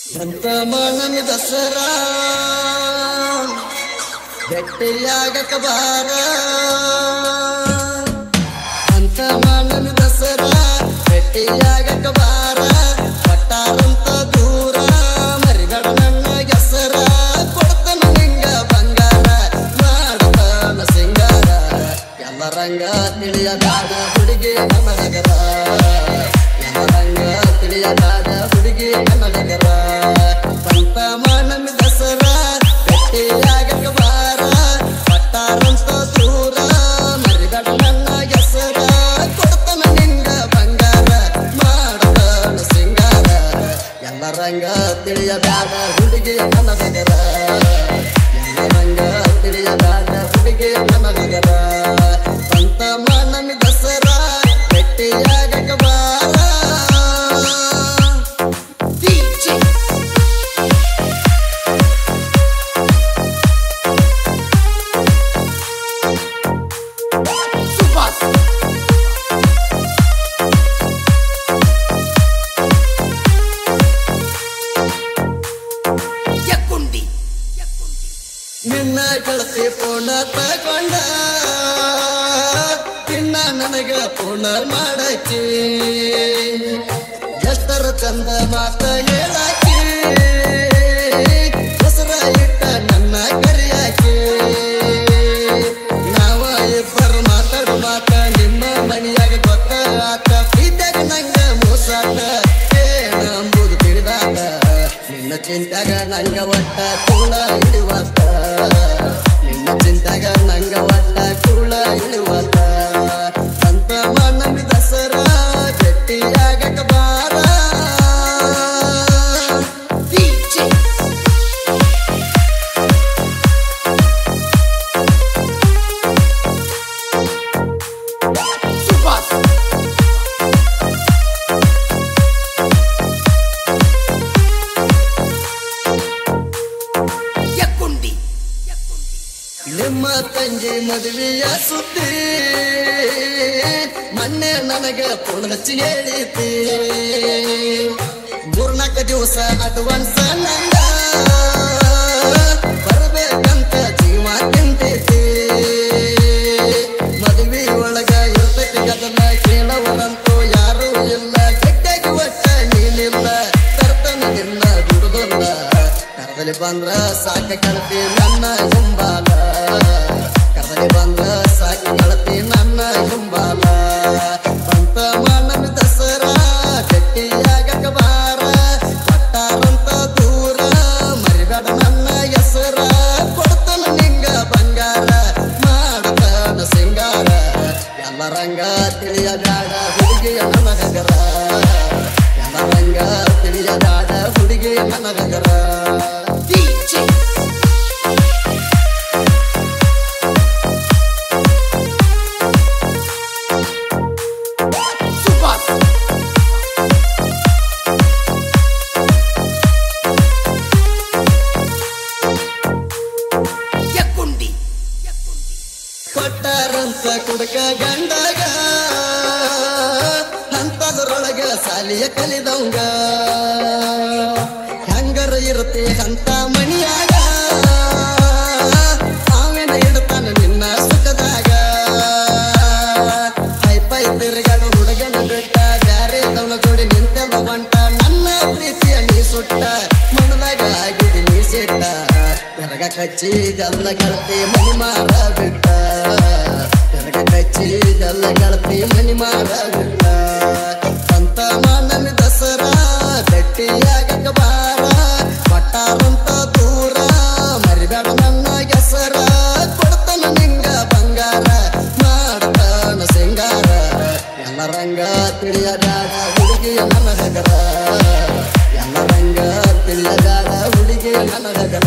ಅಂತ ಮನನ ದಸರಾ ಬೆಟ್ಟಿಯಾಗಕ ಬಾರ ಅಂತ ಮನನ ದಸರಾ ಬೆಟ್ಟಿಯಾಗಕ ಬಾರ ಪಟ್ಟಾರಂತ ದೂರ ಮರಿಗಡ ನನ್ನ ಹೆಸರ ಕೊಡ್ತನ ನಿಂಗ ಬಂಗಾರ ಮಾಡ್ತಾನ ಸಿಂಗಾರ ಎಲ್ಲ ರಂಗ ತಿಳಿಯದಾದ ಹುಡುಗಿ ನನ್ನ ನಗರ ಎಲ್ಲ ರಂಗ ತಿಳಿಯದಾದ ಹುಡುಗಿ ನನ್ನ ನಗರ ಪಂತ ಮನನ ದಸರಾ ಬೆಟ್ಟಿಯಾಗಕ ಬಾರ ಪಟ್ಟಾರಂತ ದೂರ ಮರಿಗಡ ನನ್ನ ಹೆಸರ ಕೊಡ್ತನ ನಿಂಗ ಬಂಗಾರ ಮಾಡ್ತಾನ ಸಿಂಗಾರ ಎಲ್ಲ ರಂಗ ತಿಳಿಯದಾದ ಹುಡುಗಿ ನನ್ನ ನಗರ ಎಲ್ಲ ರಂಗ ತಿಳಿಯದಾದ ಹುಡುಗಿ ನನ್ನ ನಗರ ಪಂತ ಮನನ ದಸರಾ ಬೆಟ್ಟಿಯಾಗಕ ಬಾರ ನಿನ್ನ ಗೆಳತಿ ಪೂರ್ಣ ತಗೊಂಡ ನಿನ್ನ ನನಗ ಪೂರ್ಣ ಮಾಡಾಕಿ ಎಷ್ಟರ ಚಂದ ಮಾತ ಹೇಳಾಕಿ ಹೆಸರ ಇಟ್ಟ ನನ್ನ ಕರಿಯಾಕಿ ನಾವ ಇಬ್ಬರು ಮಾತಾಡು ಮಾತ ನಿಮ್ಮ ಮನೆಯಾಗ ಗೊತ್ತ ಆತ ಪ್ರೀತಿಯಾಗ ನಂಗ ಮೋಸಾಟ ಏನ ಅಂಬುದು ತಿಳಿದಾತ ನಿನ್ನ ಚಿಂತ್ಯಾಗ ನಂಗ ಒಟ್ಟ ಕೂಳ ಹಿಡಿವತ್ತ ನಿನ್ನ ಚಿಂತ್ಯಾಗ ನಂಗ ಒಟ್ಟ ಕೂಳ ಹಿಡಿವತ್ತ ಅಂತ ಮನನ ದಸರಾ ಬೆಟ್ಟಿಯಾಗಕ ಬಾರ ನಿಮ್ಮ ತಂಗಿ ಮದುವೆಯ ಸುದ್ದಿ ಮೊನ್ನೆ ನನಗ ಫೋನ್ ಹಚ್ಚಿ ಹೇಳಿತಿ ಮೂರ್ನಾಲ್ಕು ದಿವಸ ಅಡ್ವಾನ್ಸ್ ನಂಗ ಬರ್ಬೇಕಂತ ಜೀವ ತಿಂತೈತಿ ಮದುವೆ ಒಳಗ ಇರ್ತೈತಿ ಗದಲ ಕೇಳವರಂತೂ ಯಾರು ಇಲ್ಲ ಗಟ್ಟಿಯಾಗಿ ಒಟ್ಟ ನೀನಿಲ್ಲ ತರ್ತನ ನಿನ್ನ ದುಡುದಲ್ಲ ಕರದಲ್ಲಿ ಬಂದ್ರ ಸಾಕ ಕಳತಿ ನನ್ನ ಹಿಂಬಾಲ ಕರದಲ್ಲಿ ಬಂದ್ರ ಸಾಕ ಕಳತಿ ನನ್ನ ಹಿಂಬಾಲ ಪಂತ ಮನನ ದಸರಾ ಗಟ್ಟಿಯಾಗಕ ಬಾರ ಪಟ್ಟಾರಂತ ದೂರ ಮರಿಬೇಡ ನನ್ನ ಹೆಸರ ಕೊಡ್ತನ ನಿಂಗ ಬಂಗಾರ ಮಾಡ್ತಾನ ಸಿಂಗಾರ ಎಲ್ಲ ರಂಗ ತಿಳಿಯದಾಡ ಹುಡುಗಿಯ ನನ್ನ ನಗರ ಎಲ್ಲ ರಂಗ ತಿಳಿಯದಾಡ ಹುಡುಗಿಯ ನನ್ನ ನಗರ ಕೊಟ್ಟಾರಂತ ಕುಡಕ ಗಂಡಗ ಅಂತದ್ರೊಳಗ ಸಾಲಿಯ ಕಲಿದವಂಗ ಹೆಂಗರ ಇರುತ್ತೆ ಅಂತ ಮಣಿಯಾಗ ಆಮೇಲೆ ಇಡ್ತಾನ ನಿನ್ನ ಸುಖದಾಗ ಪೈ ತಿರುಗಾಡ ಹುಡುಗನ ಬಿಟ್ಟ ಬ್ಯಾರೆ ತವನ ಜೋಡಿ ನಿಂತೆಲ್ಲ ಬಂಟ ನನ್ನ ಪ್ರೀತಿಯ ನೀ ಸುಟ್ಟ ಮನದಾಗ ಆಗಿದೆ ನೀ ಸಿಟ್ಟ ಬೆರಗ ಕಚ್ಚಿ ಜಲ್ಲ ಗೆಳತಿ ಮನಿ ಮಾರ ಬಿಟ್ಟ ಬೆರಗ ಕಚ್ಚಿ ಜಲ್ಲ ಗೆಳತಿ ಮನಿ ಮಾರ ಬಿಟ್ಟ ಅಂತ ಮನನ ದಸರಾ ಬೆಟ್ಟಿಯಾಗಕ ಬಾರ ಪಟ್ಟಾರಂತ ದೂರ ಮರಿಬೇಡ ನನ್ನ ಹೆಸರ ಕೊಡ್ತನ ನಿಂಗ ಬಂಗಾರ ಮಾಡ್ತಾನ ಸಿಂಗಾರ ಎಲ್ಲ ರಂಗ ತಿಳಿಯದಾದ ಹುಡುಗಿಯ ನನ್ನ ನಗರ ಎಲ್ಲ ರಂಗ ತಿಳಿಯದಾದ ಹುಡುಗಿಯ ನನ್ನ ನಗರ